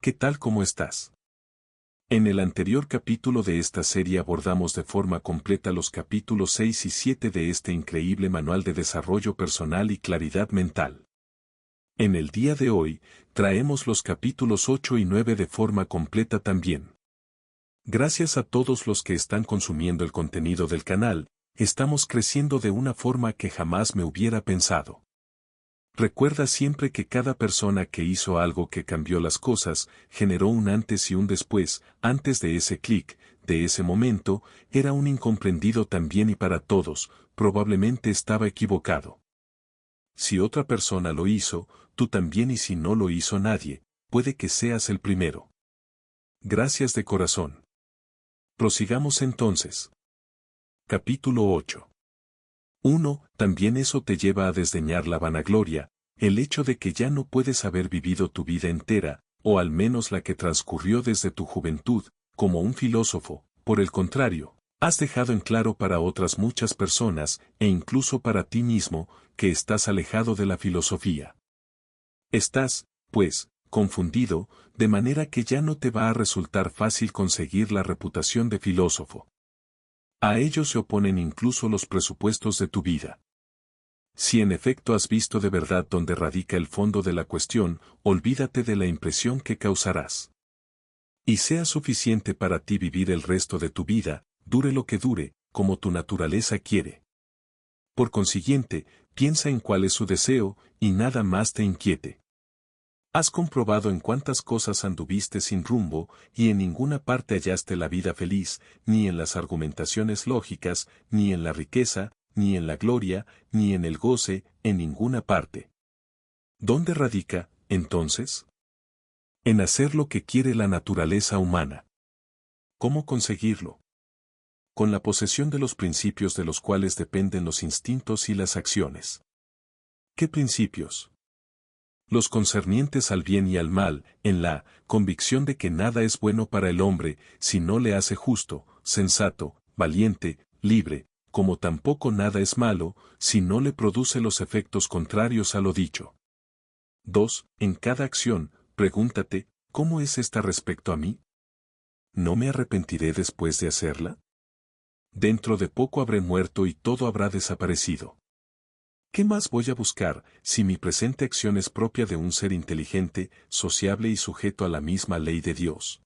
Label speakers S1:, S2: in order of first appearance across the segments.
S1: ¿Qué tal? ¿Cómo estás? En el anterior capítulo de esta serie abordamos de forma completa los capítulos 6 y 7 de este increíble manual de desarrollo personal y claridad mental. En el día de hoy, traemos los capítulos 8 y 9 de forma completa también. Gracias a todos los que están consumiendo el contenido del canal, estamos creciendo de una forma que jamás me hubiera pensado. Recuerda siempre que cada persona que hizo algo que cambió las cosas, generó un antes y un después. Antes de ese clic, de ese momento, era un incomprendido también y para todos, probablemente estaba equivocado. Si otra persona lo hizo, tú también, y si no lo hizo nadie, puede que seas el primero. Gracias de corazón. Prosigamos entonces. Capítulo 8. 1. También eso te lleva a desdeñar la vanagloria, el hecho de que ya no puedes haber vivido tu vida entera, o al menos la que transcurrió desde tu juventud, como un filósofo. Por el contrario, has dejado en claro para otras muchas personas, e incluso para ti mismo, que estás alejado de la filosofía. Estás, pues, confundido, de manera que ya no te va a resultar fácil conseguir la reputación de filósofo. A ello se oponen incluso los presupuestos de tu vida. Si en efecto has visto de verdad dónde radica el fondo de la cuestión, olvídate de la impresión que causarás. Y sea suficiente para ti vivir el resto de tu vida, dure lo que dure, como tu naturaleza quiere. Por consiguiente, piensa en cuál es su deseo, y nada más te inquiete. Has comprobado en cuántas cosas anduviste sin rumbo, y en ninguna parte hallaste la vida feliz, ni en las argumentaciones lógicas, ni en la riqueza, ni en la gloria, ni en el goce, en ninguna parte. ¿Dónde radica, entonces? En hacer lo que quiere la naturaleza humana. ¿Cómo conseguirlo? Con la posesión de los principios de los cuales dependen los instintos y las acciones. ¿Qué principios? Los concernientes al bien y al mal, en la convicción de que nada es bueno para el hombre si no le hace justo, sensato, valiente, libre, como tampoco nada es malo si no le produce los efectos contrarios a lo dicho. 2. En cada acción, pregúntate, ¿cómo es esta respecto a mí? ¿No me arrepentiré después de hacerla? Dentro de poco habré muerto y todo habrá desaparecido. ¿Qué más voy a buscar, si mi presente acción es propia de un ser inteligente, sociable y sujeto a la misma ley de Dios?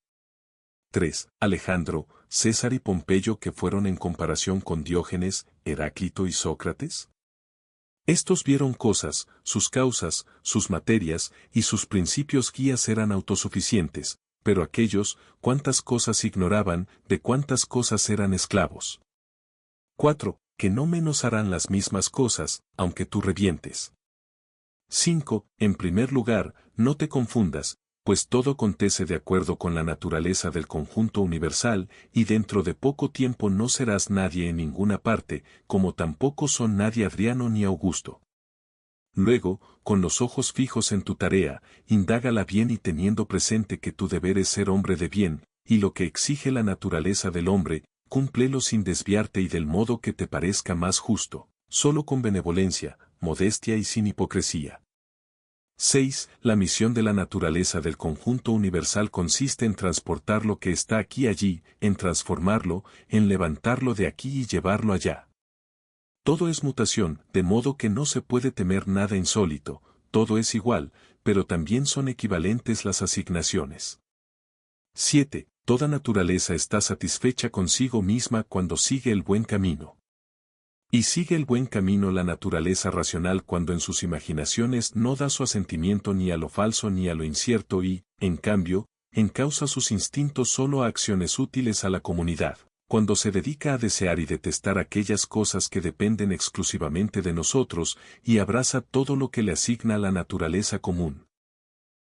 S1: 3. Alejandro, César y Pompeyo, que fueron en comparación con Diógenes, Heráclito y Sócrates. Estos vieron cosas, sus causas, sus materias y sus principios guías eran autosuficientes, pero aquellos, cuántas cosas ignoraban, de cuántas cosas eran esclavos. 4. Que no menos harán las mismas cosas, aunque tú revientes. 5. En primer lugar, no te confundas, pues todo acontece de acuerdo con la naturaleza del conjunto universal, y dentro de poco tiempo no serás nadie en ninguna parte, como tampoco son nadie Adriano ni Augusto. Luego, con los ojos fijos en tu tarea, indágala bien y teniendo presente que tu deber es ser hombre de bien, y lo que exige la naturaleza del hombre, cúmplelo sin desviarte y del modo que te parezca más justo, solo con benevolencia, modestia y sin hipocresía. 6. La misión de la naturaleza del conjunto universal consiste en transportar lo que está aquí allí, en transformarlo, en levantarlo de aquí y llevarlo allá. Todo es mutación, de modo que no se puede temer nada insólito, todo es igual, pero también son equivalentes las asignaciones. 7. Toda naturaleza está satisfecha consigo misma cuando sigue el buen camino. Y sigue el buen camino la naturaleza racional cuando en sus imaginaciones no da su asentimiento ni a lo falso ni a lo incierto y, en cambio, encausa sus instintos solo a acciones útiles a la comunidad, cuando se dedica a desear y detestar aquellas cosas que dependen exclusivamente de nosotros y abraza todo lo que le asigna la naturaleza común.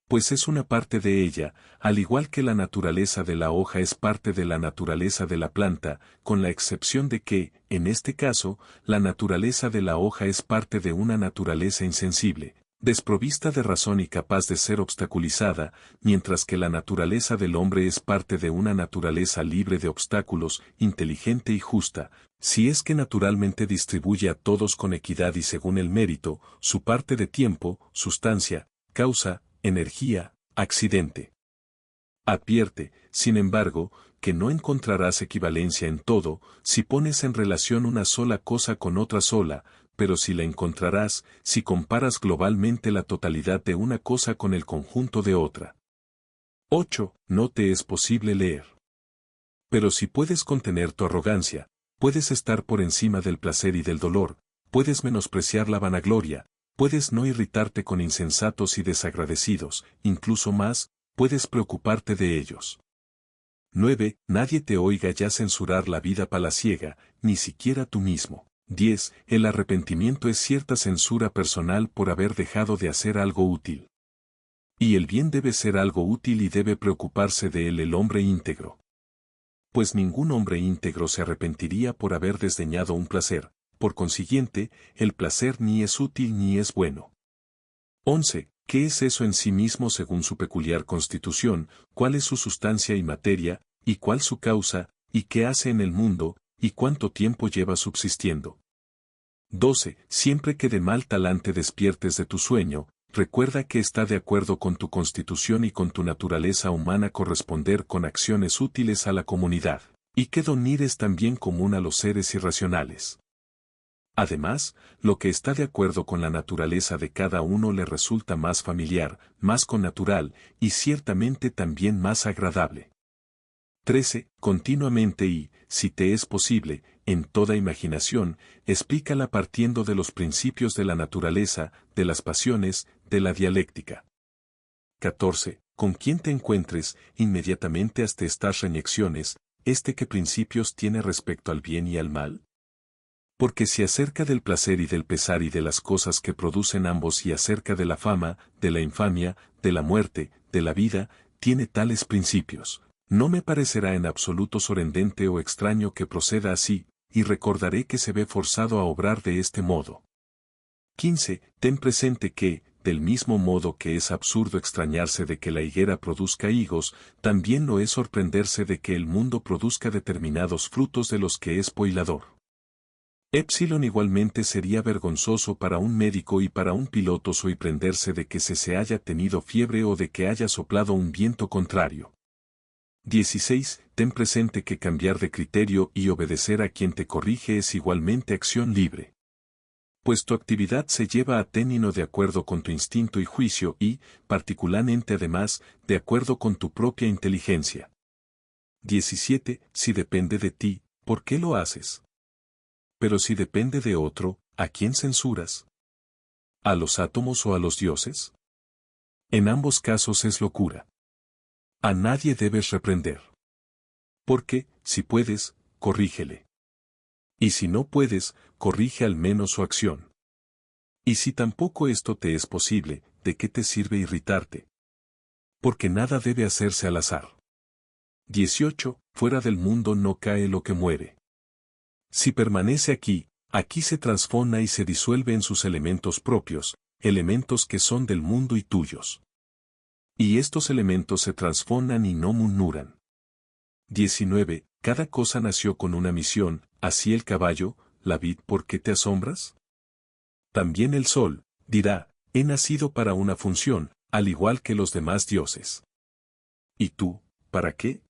S1: Pues es una parte de ella, al igual que la naturaleza de la hoja es parte de la naturaleza de la planta, con la excepción de que, en este caso, la naturaleza de la hoja es parte de una naturaleza insensible, desprovista de razón y capaz de ser obstaculizada, mientras que la naturaleza del hombre es parte de una naturaleza libre de obstáculos, inteligente y justa, si es que naturalmente distribuye a todos con equidad y según el mérito, su parte de tiempo, sustancia, causa, energía, accidente. Advierte, sin embargo, que no encontrarás equivalencia en todo, si pones en relación una sola cosa con otra sola, pero sí la encontrarás, si comparas globalmente la totalidad de una cosa con el conjunto de otra. 8. No te es posible leer. Pero si puedes contener tu arrogancia, puedes estar por encima del placer y del dolor, puedes menospreciar la vanagloria, puedes no irritarte con insensatos y desagradecidos, incluso más, puedes preocuparte de ellos. 9. Nadie te oiga ya censurar la vida palaciega, ni siquiera tú mismo. 10. El arrepentimiento es cierta censura personal por haber dejado de hacer algo útil. Y el bien debe ser algo útil y debe preocuparse de él el hombre íntegro. Pues ningún hombre íntegro se arrepentiría por haber desdeñado un placer, por consiguiente, el placer ni es útil ni es bueno. 11. ¿Qué es eso en sí mismo según su peculiar constitución, cuál es su sustancia y materia, y cuál su causa, y qué hace en el mundo, y cuánto tiempo lleva subsistiendo? 12. Siempre que de mal talante despiertes de tu sueño, recuerda que está de acuerdo con tu constitución y con tu naturaleza humana corresponder con acciones útiles a la comunidad, y que dormir es también común a los seres irracionales. Además, lo que está de acuerdo con la naturaleza de cada uno le resulta más familiar, más connatural, y ciertamente también más agradable. 13. Continuamente y, si te es posible, en toda imaginación, explícala partiendo de los principios de la naturaleza, de las pasiones, de la dialéctica. 14. Con quien te encuentres, inmediatamente hasta estas reñecciones, ¿qué principios tiene respecto al bien y al mal? Porque si acerca del placer y del pesar y de las cosas que producen ambos y acerca de la fama, de la infamia, de la muerte, de la vida, tiene tales principios, no me parecerá en absoluto sorprendente o extraño que proceda así, y recordaré que se ve forzado a obrar de este modo. 15. Ten presente que, del mismo modo que es absurdo extrañarse de que la higuera produzca higos, también lo es sorprenderse de que el mundo produzca determinados frutos de los que es poilador. Epsilon igualmente sería vergonzoso para un médico y para un piloto sorprenderse de que se haya tenido fiebre o de que haya soplado un viento contrario. 16. Ten presente que cambiar de criterio y obedecer a quien te corrige es igualmente acción libre. Pues tu actividad se lleva a término de acuerdo con tu instinto y juicio y, particularmente además, de acuerdo con tu propia inteligencia. 17. Si depende de ti, ¿por qué lo haces? Pero si depende de otro, ¿a quién censuras? ¿A los átomos o a los dioses? En ambos casos es locura. A nadie debes reprender. Porque, si puedes, corrígele. Y si no puedes, corrige al menos su acción. Y si tampoco esto te es posible, ¿de qué te sirve irritarte? Porque nada debe hacerse al azar. 18. Fuera del mundo no cae lo que muere. Si permanece aquí, aquí se transforma y se disuelve en sus elementos propios, elementos que son del mundo y tuyos. Y estos elementos se transforman y no murmuran. 19. Cada cosa nació con una misión, así el caballo, la vid, ¿por qué te asombras? También el sol, dirá, he nacido para una función, al igual que los demás dioses. ¿Y tú, para qué?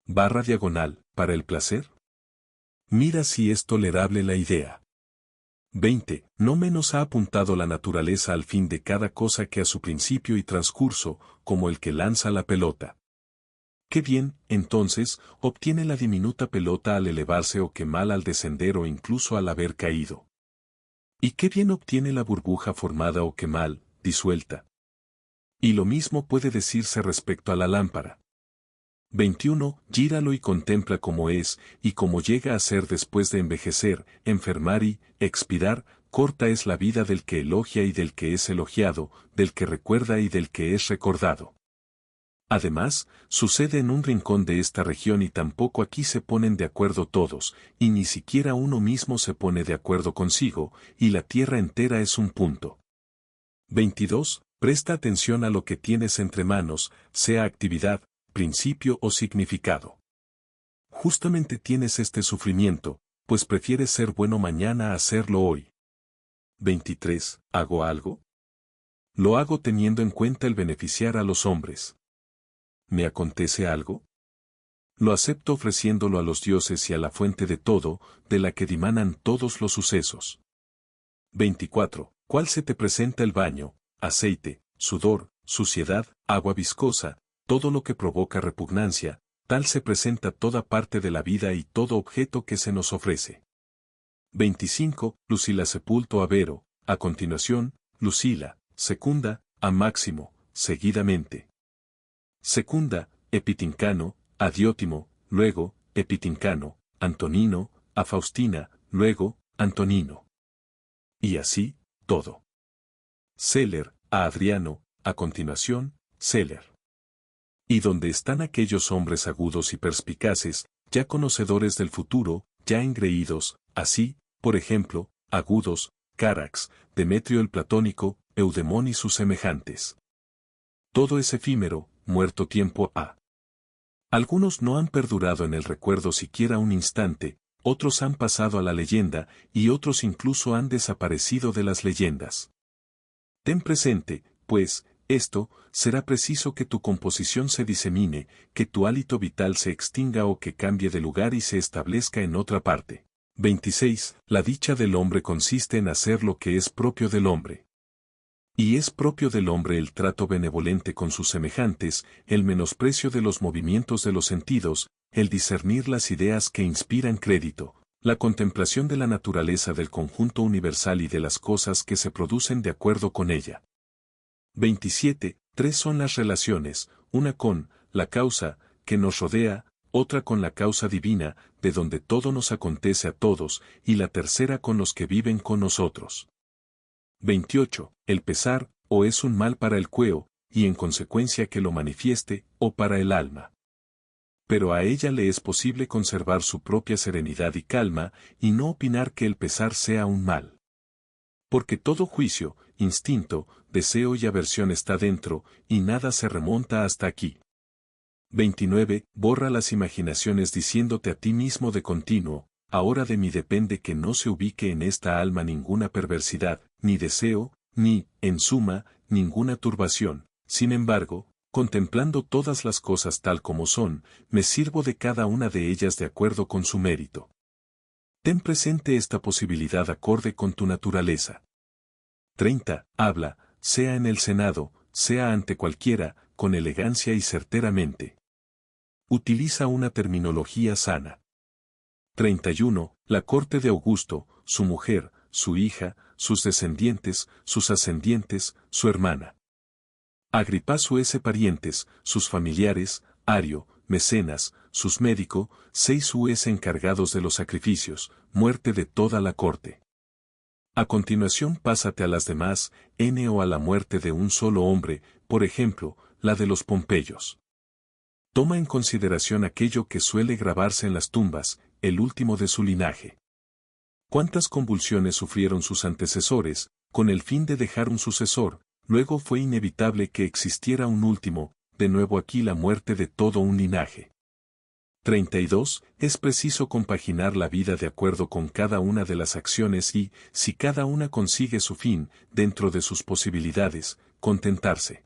S1: /, ¿para el placer? Mira si es tolerable la idea. 20. No menos ha apuntado la naturaleza al fin de cada cosa que a su principio y transcurso, como el que lanza la pelota. Qué bien, entonces, obtiene la diminuta pelota al elevarse o qué mal al descender o incluso al haber caído. Y qué bien obtiene la burbuja formada o qué mal, disuelta. Y lo mismo puede decirse respecto a la lámpara. 21. Gíralo y contempla cómo es, y cómo llega a ser después de envejecer, enfermar y, expirar, corta es la vida del que elogia y del que es elogiado, del que recuerda y del que es recordado. Además, sucede en un rincón de esta región y tampoco aquí se ponen de acuerdo todos, y ni siquiera uno mismo se pone de acuerdo consigo, y la tierra entera es un punto. 22. Presta atención a lo que tienes entre manos, sea actividad, principio o significado. Justamente tienes este sufrimiento, pues prefieres ser bueno mañana a serlo hoy. 23. ¿Hago algo? Lo hago teniendo en cuenta el beneficiar a los hombres. ¿me acontece algo? Lo acepto ofreciéndolo a los dioses y a la fuente de todo, de la que dimanan todos los sucesos. 24. ¿Cuál se te presenta el baño, aceite, sudor, suciedad, agua viscosa, todo lo que provoca repugnancia, tal se presenta toda parte de la vida y todo objeto que se nos ofrece. 25. Lucila sepulto a Vero, a continuación, Lucila, secunda, a Máximo, seguidamente. Secunda, Epitincano, a Diótimo, luego, Epitincano, Antonino, a Faustina, luego, Antonino. Y así, todo. Celer, a Adriano, a continuación, Celer. Y donde están aquellos hombres agudos y perspicaces, ya conocedores del futuro, ya engreídos, así, por ejemplo, agudos, Carax, Demetrio el Platónico, Eudemón y sus semejantes. Todo es efímero, muerto tiempo ha. Algunos no han perdurado en el recuerdo siquiera un instante, otros han pasado a la leyenda, y otros incluso han desaparecido de las leyendas. Ten presente, pues, esto, será preciso que tu composición se disemine, que tu hálito vital se extinga o que cambie de lugar y se establezca en otra parte. 26. La dicha del hombre consiste en hacer lo que es propio del hombre. Y es propio del hombre el trato benevolente con sus semejantes, el menosprecio de los movimientos de los sentidos, el discernir las ideas que inspiran crédito, la contemplación de la naturaleza del conjunto universal y de las cosas que se producen de acuerdo con ella. 27. Tres son las relaciones, una con la causa, que nos rodea, otra con la causa divina, de donde todo nos acontece a todos, y la tercera con los que viven con nosotros. 28. El pesar, o es un mal para el cuerpo, y en consecuencia que lo manifieste, o para el alma. Pero a ella le es posible conservar su propia serenidad y calma, y no opinar que el pesar sea un mal. Porque todo juicio, instinto, deseo y aversión está dentro, y nada se remonta hasta aquí. 29. Borra las imaginaciones diciéndote a ti mismo de continuo, ahora de mí depende que no se ubique en esta alma ninguna perversidad, ni deseo, ni, en suma, ninguna turbación. Sin embargo, contemplando todas las cosas tal como son, me sirvo de cada una de ellas de acuerdo con su mérito. Ten presente esta posibilidad acorde con tu naturaleza. 30. Habla, sea en el Senado, sea ante cualquiera, con elegancia y certeramente. Utiliza una terminología sana. 31. La corte de Augusto, su mujer, su hija, sus descendientes, sus ascendientes, su hermana. Agripa su parientes, sus familiares, Ario, mecenas, sus médico, 6 US encargados de los sacrificios, muerte de toda la corte. A continuación pásate a las demás, o a la muerte de un solo hombre, por ejemplo, la de los Pompeyos. Toma en consideración aquello que suele grabarse en las tumbas, el último de su linaje. ¿Cuántas convulsiones sufrieron sus antecesores, con el fin de dejar un sucesor? Luego fue inevitable que existiera un último, de nuevo aquí la muerte de todo un linaje. 32. Es preciso compaginar la vida de acuerdo con cada una de las acciones y, si cada una consigue su fin, dentro de sus posibilidades, contentarse.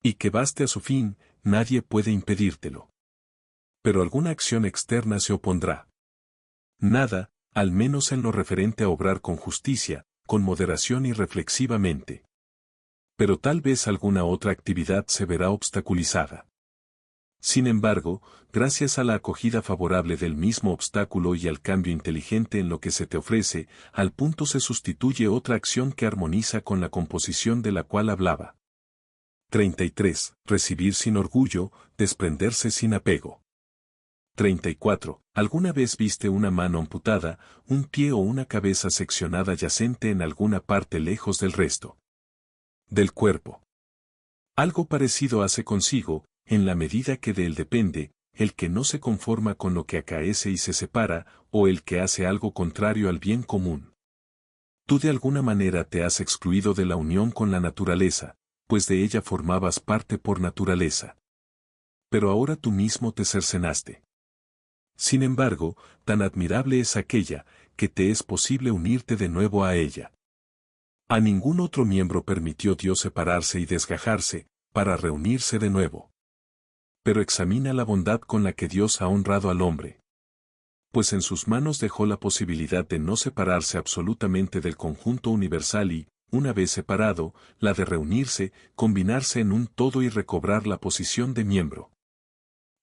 S1: Y que baste a su fin, nadie puede impedírtelo. Pero alguna acción externa se opondrá. Nada, al menos en lo referente a obrar con justicia, con moderación y reflexivamente. Pero tal vez alguna otra actividad se verá obstaculizada. Sin embargo, gracias a la acogida favorable del mismo obstáculo y al cambio inteligente en lo que se te ofrece, al punto se sustituye otra acción que armoniza con la composición de la cual hablaba. 33. Recibir sin orgullo, desprenderse sin apego. 34. ¿Alguna vez viste una mano amputada, un pie o una cabeza seccionada yacente en alguna parte lejos del resto del cuerpo? Algo parecido hace consigo, en la medida que de él depende, el que no se conforma con lo que acaece y se separa, o el que hace algo contrario al bien común. Tú de alguna manera te has excluido de la unión con la naturaleza, pues de ella formabas parte por naturaleza. Pero ahora tú mismo te cercenaste. Sin embargo, tan admirable es aquella, que te es posible unirte de nuevo a ella. A ningún otro miembro permitió Dios separarse y desgajarse, para reunirse de nuevo. pero examina la bondad con la que Dios ha honrado al hombre. Pues en sus manos dejó la posibilidad de no separarse absolutamente del conjunto universal y, una vez separado, la de reunirse, combinarse en un todo y recobrar la posición de miembro.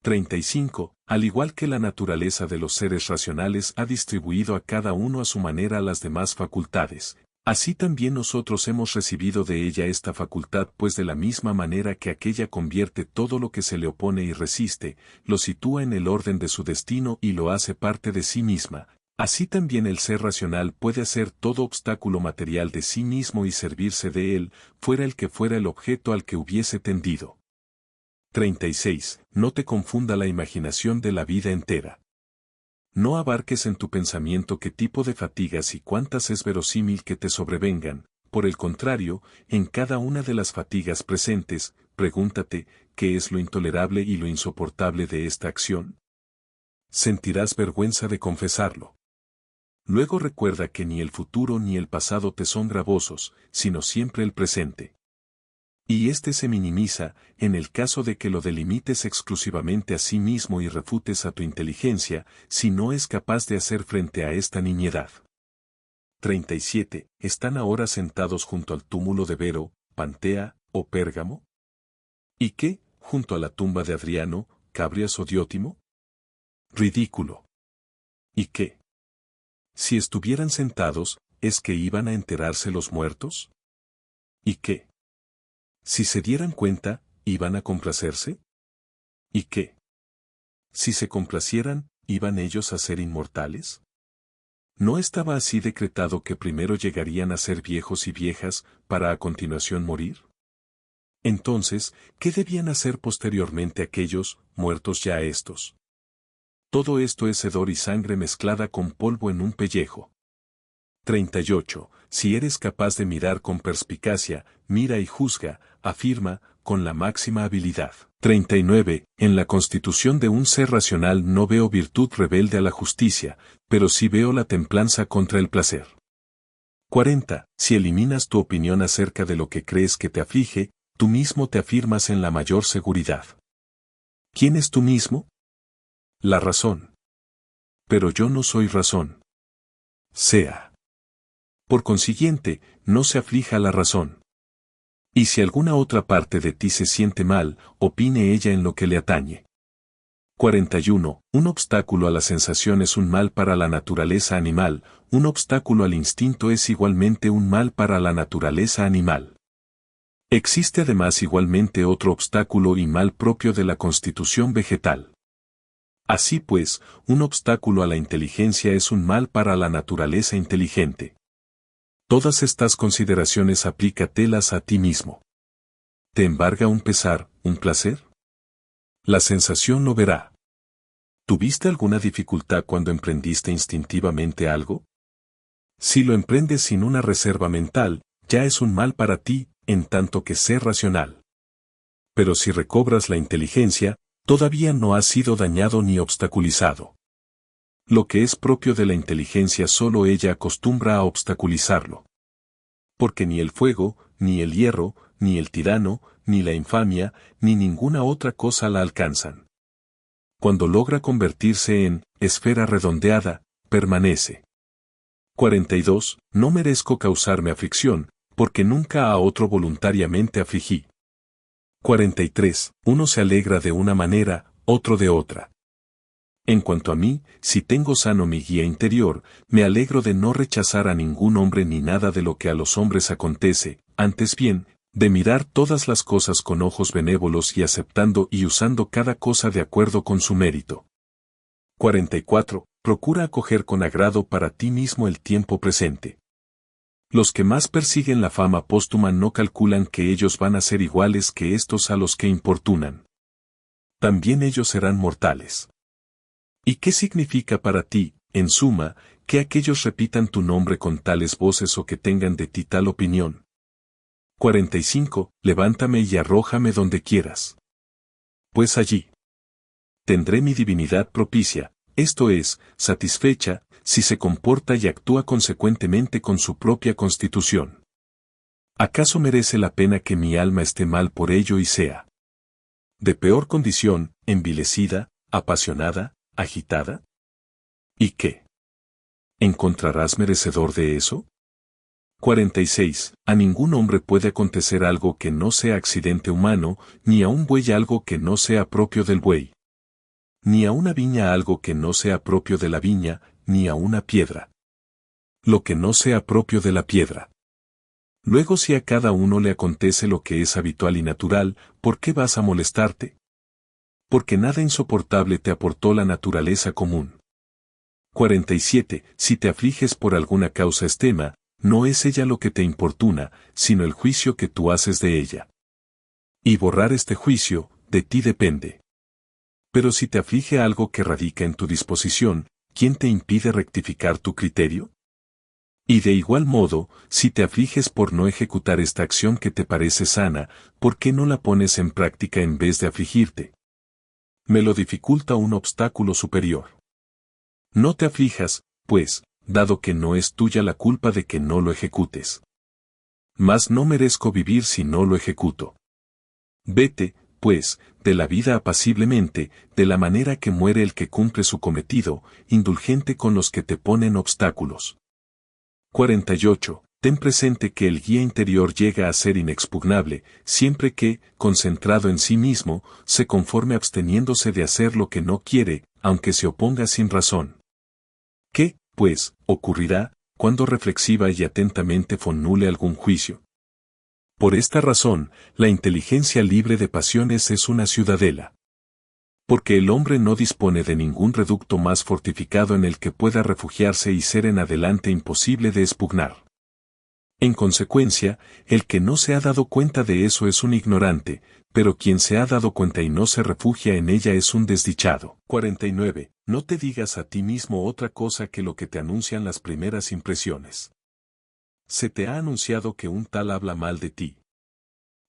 S1: 35. Al igual que la naturaleza de los seres racionales ha distribuido a cada uno a su manera las demás facultades, así también nosotros hemos recibido de ella esta facultad, pues de la misma manera que aquella convierte todo lo que se le opone y resiste, lo sitúa en el orden de su destino y lo hace parte de sí misma, así también el ser racional puede hacer todo obstáculo material de sí mismo y servirse de él, fuera el que fuera el objeto al que hubiese tendido. 36. No te confunda la imaginación de la vida entera. No abarques en tu pensamiento qué tipo de fatigas y cuántas es verosímil que te sobrevengan. Por el contrario, en cada una de las fatigas presentes, pregúntate, ¿qué es lo intolerable y lo insoportable de esta acción? Sentirás vergüenza de confesarlo. Luego recuerda que ni el futuro ni el pasado te son gravosos, sino siempre el presente. Y este se minimiza, en el caso de que lo delimites exclusivamente a sí mismo y refutes a tu inteligencia, si no es capaz de hacer frente a esta niñedad. 37. ¿Están ahora sentados junto al túmulo de Vero, Pantea, o Pérgamo? ¿Y qué, junto a la tumba de Adriano, Cabrias o Diótimo? Ridículo. ¿Y qué? Si estuvieran sentados, ¿es que iban a enterarse los muertos? ¿Y qué? Si se dieran cuenta, ¿iban a complacerse? ¿Y qué? Si se complacieran, ¿iban ellos a ser inmortales? ¿No estaba así decretado que primero llegarían a ser viejos y viejas, para a continuación morir? Entonces, ¿qué debían hacer posteriormente aquellos, muertos ya estos? Todo esto es hedor y sangre mezclada con polvo en un pellejo. 38. Si eres capaz de mirar con perspicacia, mira y juzga, afirma, con la máxima habilidad. 39. En la constitución de un ser racional no veo virtud rebelde a la justicia, pero sí veo la templanza contra el placer. 40. Si eliminas tu opinión acerca de lo que crees que te aflige, tú mismo te afirmas en la mayor seguridad. ¿Quién es tú mismo? La razón. Pero yo no soy razón. Sea. Por consiguiente, no se aflija la razón. Y si alguna otra parte de ti se siente mal, opine ella en lo que le atañe. 41. Un obstáculo a la sensación es un mal para la naturaleza animal, un obstáculo al instinto es igualmente un mal para la naturaleza animal. Existe además igualmente otro obstáculo y mal propio de la constitución vegetal. Así pues, un obstáculo a la inteligencia es un mal para la naturaleza inteligente. Todas estas consideraciones aplícatelas a ti mismo. ¿Te embarga un pesar, un placer? La sensación lo verá. ¿Tuviste alguna dificultad cuando emprendiste instintivamente algo? Si lo emprendes sin una reserva mental, ya es un mal para ti, en tanto que ser racional. Pero si recobras la inteligencia, todavía no has sido dañado ni obstaculizado. Lo que es propio de la inteligencia solo ella acostumbra a obstaculizarlo. Porque ni el fuego, ni el hierro, ni el tirano, ni la infamia, ni ninguna otra cosa la alcanzan. Cuando logra convertirse en esfera redondeada, permanece. 42. No merezco causarme aflicción, porque nunca a otro voluntariamente afligí. 43. Uno se alegra de una manera, otro de otra. En cuanto a mí, si tengo sano mi guía interior, me alegro de no rechazar a ningún hombre ni nada de lo que a los hombres acontece, antes bien, de mirar todas las cosas con ojos benévolos y aceptando y usando cada cosa de acuerdo con su mérito. 44. Procura acoger con agrado para ti mismo el tiempo presente. Los que más persiguen la fama póstuma no calculan que ellos van a ser iguales que estos a los que importunan. También ellos serán mortales. ¿Y qué significa para ti, en suma, que aquellos repitan tu nombre con tales voces o que tengan de ti tal opinión? 45. Levántame y arrójame donde quieras. Pues allí tendré mi divinidad propicia, esto es, satisfecha, si se comporta y actúa consecuentemente con su propia constitución. ¿Acaso merece la pena que mi alma esté mal por ello y sea De peor condición, envilecida, apasionada, agitada. ¿Y qué? ¿Encontrarás merecedor de eso? 46. A ningún hombre puede acontecer algo que no sea accidente humano, ni a un buey algo que no sea propio del buey. Ni a una viña algo que no sea propio de la viña, ni a una piedra lo que no sea propio de la piedra. Luego si a cada uno le acontece lo que es habitual y natural, ¿por qué vas a molestarte? Porque nada insoportable te aportó la naturaleza común. 47. Si te afliges por alguna causa extrema, no es ella lo que te importuna, sino el juicio que tú haces de ella. Y borrar este juicio, de ti depende. Pero si te aflige algo que radica en tu disposición, ¿quién te impide rectificar tu criterio? Y de igual modo, si te afliges por no ejecutar esta acción que te parece sana, ¿por qué no la pones en práctica en vez de afligirte? Me lo dificulta un obstáculo superior. No te aflijas, pues, dado que no es tuya la culpa de que no lo ejecutes. Mas no merezco vivir si no lo ejecuto. Vete, pues, de la vida apaciblemente, de la manera que muere el que cumple su cometido, indulgente con los que te ponen obstáculos. 48. Ten presente que el guía interior llega a ser inexpugnable, siempre que, concentrado en sí mismo, se conforme absteniéndose de hacer lo que no quiere, aunque se oponga sin razón. ¿Qué, pues, ocurrirá, cuando reflexiva y atentamente formule algún juicio? Por esta razón, la inteligencia libre de pasiones es una ciudadela. Porque el hombre no dispone de ningún reducto más fortificado en el que pueda refugiarse y ser en adelante imposible de expugnar. En consecuencia, el que no se ha dado cuenta de eso es un ignorante, pero quien se ha dado cuenta y no se refugia en ella es un desdichado. 49. No te digas a ti mismo otra cosa que lo que te anuncian las primeras impresiones. Se te ha anunciado que un tal habla mal de ti.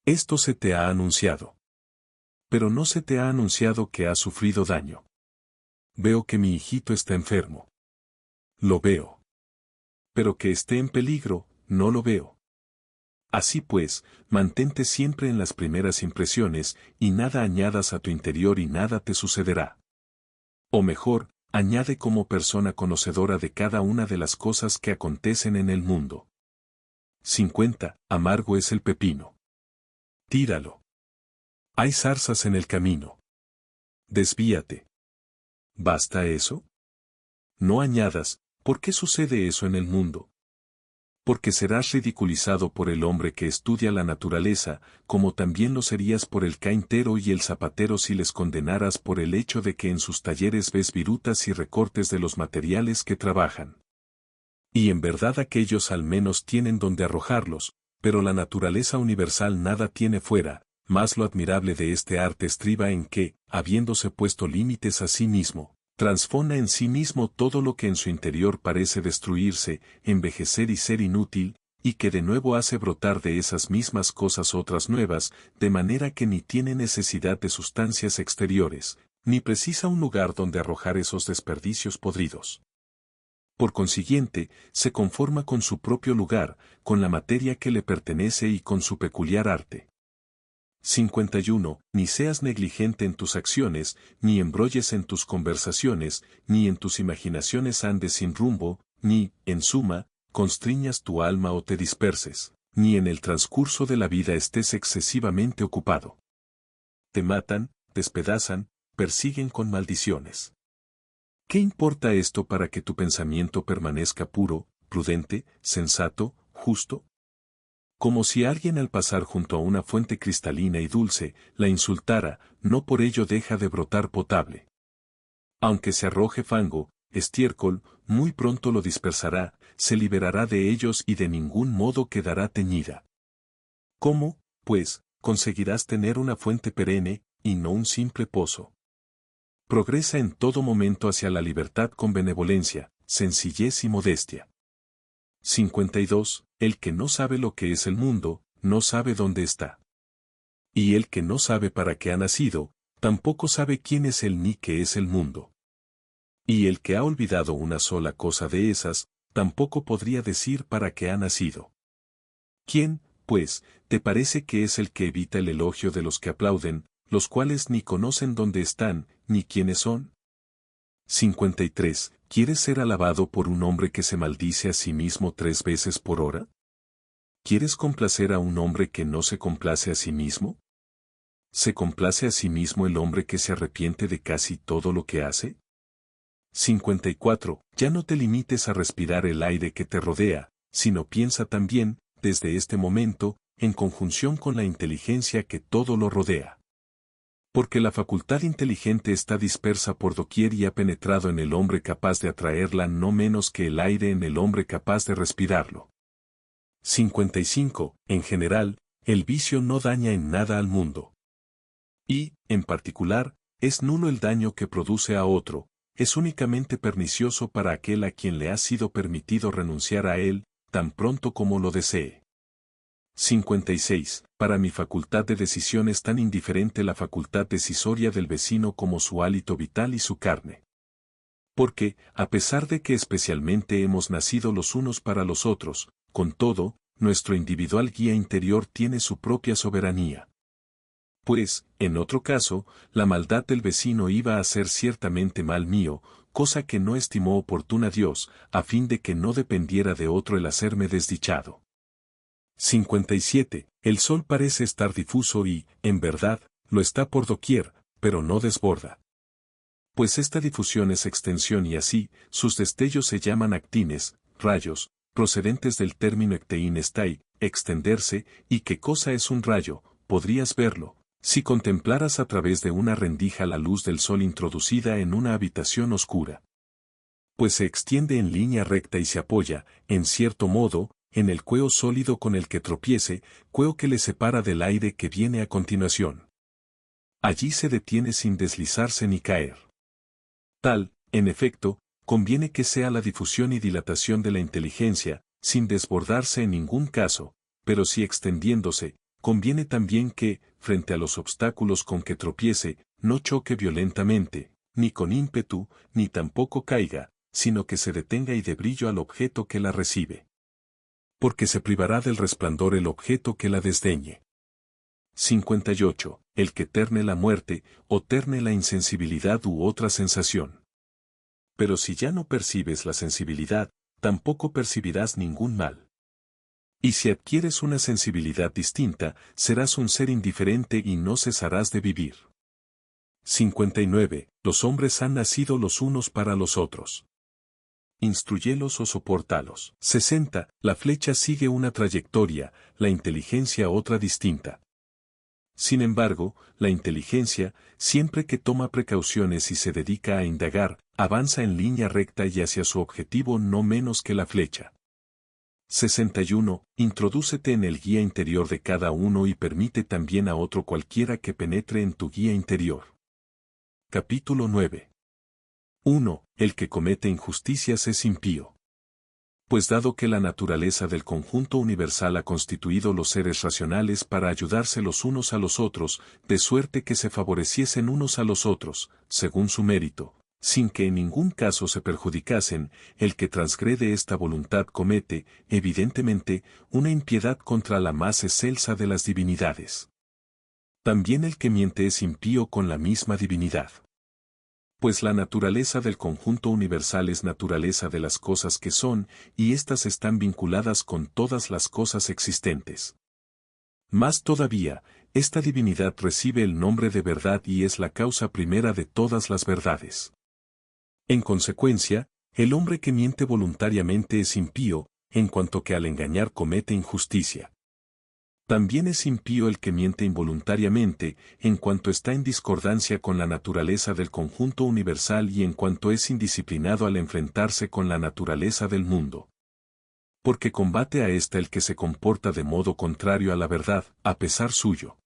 S1: Esto se te ha anunciado. Pero no se te ha anunciado que ha sufrido daño. Veo que mi hijito está enfermo. Lo veo. Pero que esté en peligro, no lo veo. Así pues, mantente siempre en las primeras impresiones, y nada añadas a tu interior y nada te sucederá. O mejor, añade como persona conocedora de cada una de las cosas que acontecen en el mundo. 50. Amargo es el pepino. Tíralo. Hay zarzas en el camino. Desvíate. ¿Basta eso? No añadas, ¿por qué sucede eso en el mundo? Porque serás ridiculizado por el hombre que estudia la naturaleza, como también lo serías por el caintero y el zapatero si les condenaras por el hecho de que en sus talleres ves virutas y recortes de los materiales que trabajan. Y en verdad aquellos al menos tienen donde arrojarlos, pero la naturaleza universal nada tiene fuera. Más lo admirable de este arte estriba en que, habiéndose puesto límites a sí mismo, transforma en sí mismo todo lo que en su interior parece destruirse, envejecer y ser inútil, y que de nuevo hace brotar de esas mismas cosas otras nuevas, de manera que ni tiene necesidad de sustancias exteriores, ni precisa un lugar donde arrojar esos desperdicios podridos. Por consiguiente, se conforma con su propio lugar, con la materia que le pertenece y con su peculiar arte. 51. Ni seas negligente en tus acciones, ni embrolles en tus conversaciones, ni en tus imaginaciones andes sin rumbo, ni, en suma, constriñas tu alma o te disperses, ni en el transcurso de la vida estés excesivamente ocupado. Te matan, despedazan, persiguen con maldiciones. ¿Qué importa esto para que tu pensamiento permanezca puro, prudente, sensato, justo? Como si alguien al pasar junto a una fuente cristalina y dulce, la insultara, no por ello deja de brotar potable. Aunque se arroje fango, estiércol, muy pronto lo dispersará, se liberará de ellos y de ningún modo quedará teñida. ¿Cómo, pues, conseguirás tener una fuente perenne, y no un simple pozo? Progresa en todo momento hacia la libertad con benevolencia, sencillez y modestia. 52. El que no sabe lo que es el mundo, no sabe dónde está. Y el que no sabe para qué ha nacido, tampoco sabe quién es él ni qué es el mundo. Y el que ha olvidado una sola cosa de esas, tampoco podría decir para qué ha nacido. ¿Quién, pues, te parece que es el que evita el elogio de los que aplauden, los cuales ni conocen dónde están, ni quiénes son. 53. ¿Quieres ser alabado por un hombre que se maldice a sí mismo 3 veces por hora? ¿Quieres complacer a un hombre que no se complace a sí mismo? ¿Se complace a sí mismo el hombre que se arrepiente de casi todo lo que hace? 54. Ya no te limites a respirar el aire que te rodea, sino piensa también, desde este momento, en conjunción con la inteligencia que todo lo rodea. Porque la facultad inteligente está dispersa por doquier y ha penetrado en el hombre capaz de atraerla no menos que el aire en el hombre capaz de respirarlo. 55. En general, el vicio no daña en nada al mundo. Y, en particular, es nulo el daño que produce a otro, es únicamente pernicioso para aquel a quien le ha sido permitido renunciar a él, tan pronto como lo desee. 56. Para mi facultad de decisión es tan indiferente la facultad decisoria del vecino como su hálito vital y su carne. Porque, a pesar de que especialmente hemos nacido los unos para los otros, con todo, nuestro individual guía interior tiene su propia soberanía. Pues, en otro caso, la maldad del vecino iba a ser ciertamente mal mío, cosa que no estimó oportuna Dios, a fin de que no dependiera de otro el hacerme desdichado. 57. El sol parece estar difuso y, en verdad, lo está por doquier, pero no desborda. Pues esta difusión es extensión y así, sus destellos se llaman actines, rayos, procedentes del término ectein estai, extenderse, y qué cosa es un rayo, podrías verlo, si contemplaras a través de una rendija la luz del sol introducida en una habitación oscura. Pues se extiende en línea recta y se apoya, en cierto modo, en el cueo sólido con el que tropiece, cueo que le separa del aire que viene a continuación. Allí se detiene sin deslizarse ni caer. Tal, en efecto, conviene que sea la difusión y dilatación de la inteligencia, sin desbordarse en ningún caso, pero si extendiéndose, conviene también que, frente a los obstáculos con que tropiece, no choque violentamente, ni con ímpetu, ni tampoco caiga, sino que se detenga y dé brillo al objeto que la recibe. Porque se privará del resplandor el objeto que la desdeñe. 58. El que terne la muerte, o terne la insensibilidad u otra sensación. Pero si ya no percibes la sensibilidad, tampoco percibirás ningún mal. Y si adquieres una sensibilidad distinta, serás un ser indiferente y no cesarás de vivir. 59. Los hombres han nacido los unos para los otros. Instruyelos o soportalos. 60. La flecha sigue una trayectoria, la inteligencia otra distinta. Sin embargo, la inteligencia, siempre que toma precauciones y se dedica a indagar, avanza en línea recta y hacia su objetivo no menos que la flecha. 61. Introdúcete en el guía interior de cada uno y permite también a otro cualquiera que penetre en tu guía interior. Capítulo 9. 1. El que comete injusticias es impío. Pues dado que la naturaleza del conjunto universal ha constituido los seres racionales para ayudarse los unos a los otros, de suerte que se favoreciesen unos a los otros, según su mérito, sin que en ningún caso se perjudicasen, el que transgrede esta voluntad comete, evidentemente, una impiedad contra la más excelsa de las divinidades. También el que miente es impío con la misma divinidad. Pues la naturaleza del conjunto universal es naturaleza de las cosas que son, y éstas están vinculadas con todas las cosas existentes. Más todavía, esta divinidad recibe el nombre de verdad y es la causa primera de todas las verdades. En consecuencia, el hombre que miente voluntariamente es impío, en cuanto que al engañar comete injusticia. También es impío el que miente involuntariamente, en cuanto está en discordancia con la naturaleza del conjunto universal y en cuanto es indisciplinado al enfrentarse con la naturaleza del mundo. Porque combate a ésta el que se comporta de modo contrario a la verdad, a pesar suyo.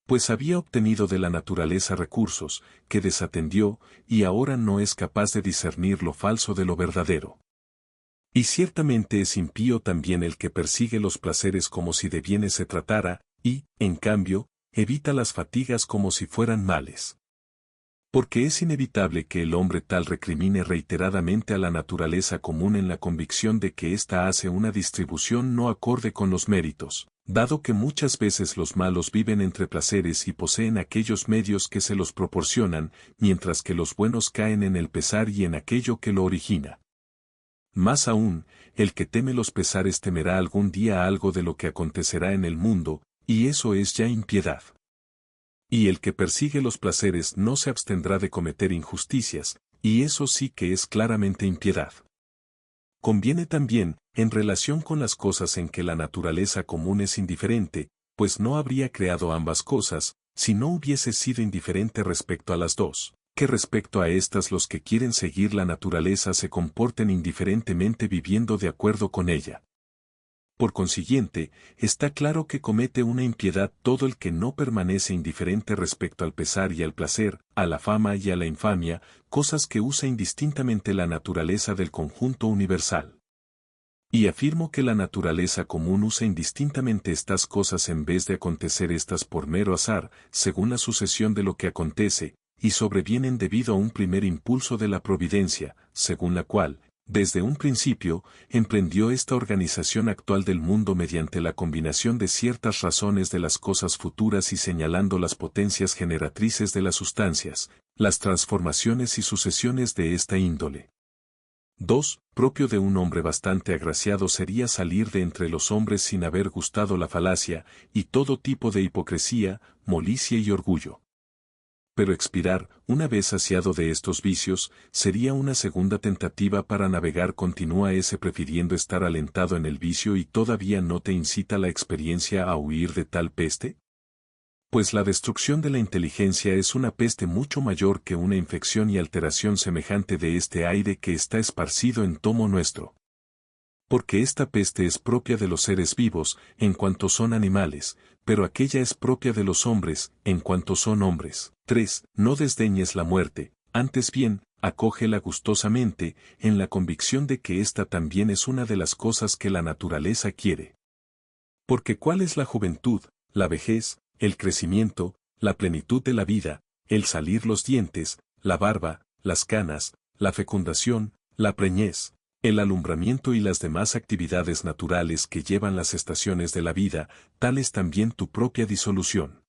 S1: Pues había obtenido de la naturaleza recursos, que desatendió, y ahora no es capaz de discernir lo falso de lo verdadero. Y ciertamente es impío también el que persigue los placeres como si de bienes se tratara, y, en cambio, evita las fatigas como si fueran males. Porque es inevitable que el hombre tal recrimine reiteradamente a la naturaleza común en la convicción de que ésta hace una distribución no acorde con los méritos, Dado que muchas veces los malos viven entre placeres y poseen aquellos medios que se los proporcionan, mientras que los buenos caen en el pesar y en aquello que lo origina. Más aún, el que teme los pesares temerá algún día algo de lo que acontecerá en el mundo, y eso es ya impiedad. Y el que persigue los placeres no se abstendrá de cometer injusticias, y eso sí que es claramente impiedad. Conviene también, en relación con las cosas en que la naturaleza común es indiferente, pues no habría creado ambas cosas, si no hubiese sido indiferente respecto a las dos, que respecto a estas los que quieren seguir la naturaleza se comporten indiferentemente viviendo de acuerdo con ella. Por consiguiente, está claro que comete una impiedad todo el que no permanece indiferente respecto al pesar y al placer, a la fama y a la infamia, cosas que usa indistintamente la naturaleza del conjunto universal. Y afirmo que la naturaleza común usa indistintamente estas cosas en vez de acontecer estas por mero azar, según la sucesión de lo que acontece, y sobrevienen debido a un primer impulso de la providencia, según la cual, desde un principio, emprendió esta organización actual del mundo mediante la combinación de ciertas razones de las cosas futuras y señalando las potencias generatrices de las sustancias, las transformaciones y sucesiones de esta índole. 2. Propio de un hombre bastante agraciado sería salir de entre los hombres sin haber gustado la falacia, y todo tipo de hipocresía, molicie y orgullo. Pero expirar, una vez saciado de estos vicios, sería una segunda tentativa para navegar continúa ese prefiriendo estar alentado en el vicio y todavía no te incita la experiencia a huir de tal peste? Pues la destrucción de la inteligencia es una peste mucho mayor que una infección y alteración semejante de este aire que está esparcido en tomo nuestro. Porque esta peste es propia de los seres vivos, en cuanto son animales, pero aquella es propia de los hombres, en cuanto son hombres. 3. No desdeñes la muerte, antes bien, acógela gustosamente, en la convicción de que esta también es una de las cosas que la naturaleza quiere. Porque ¿cuál es la juventud, la vejez, el crecimiento, la plenitud de la vida, el salir los dientes, la barba, las canas, la fecundación, la preñez, el alumbramiento y las demás actividades naturales que llevan las estaciones de la vida, tal es también tu propia disolución?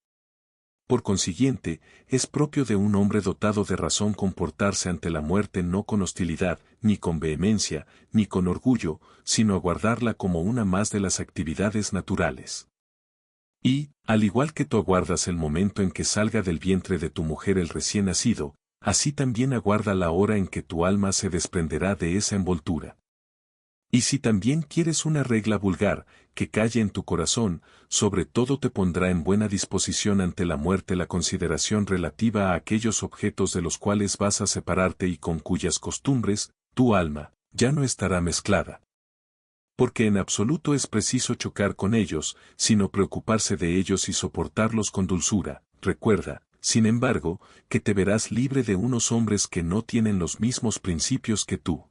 S1: Por consiguiente, es propio de un hombre dotado de razón comportarse ante la muerte no con hostilidad, ni con vehemencia, ni con orgullo, sino aguardarla como una más de las actividades naturales. Y, al igual que tú aguardas el momento en que salga del vientre de tu mujer el recién nacido, así también aguarda la hora en que tu alma se desprenderá de esa envoltura. Y si también quieres una regla vulgar, que calle en tu corazón, sobre todo te pondrá en buena disposición ante la muerte la consideración relativa a aquellos objetos de los cuales vas a separarte y con cuyas costumbres, tu alma, ya no estará mezclada. Porque en absoluto es preciso chocar con ellos, sino preocuparse de ellos y soportarlos con dulzura. Recuerda, sin embargo, que te verás libre de unos hombres que no tienen los mismos principios que tú.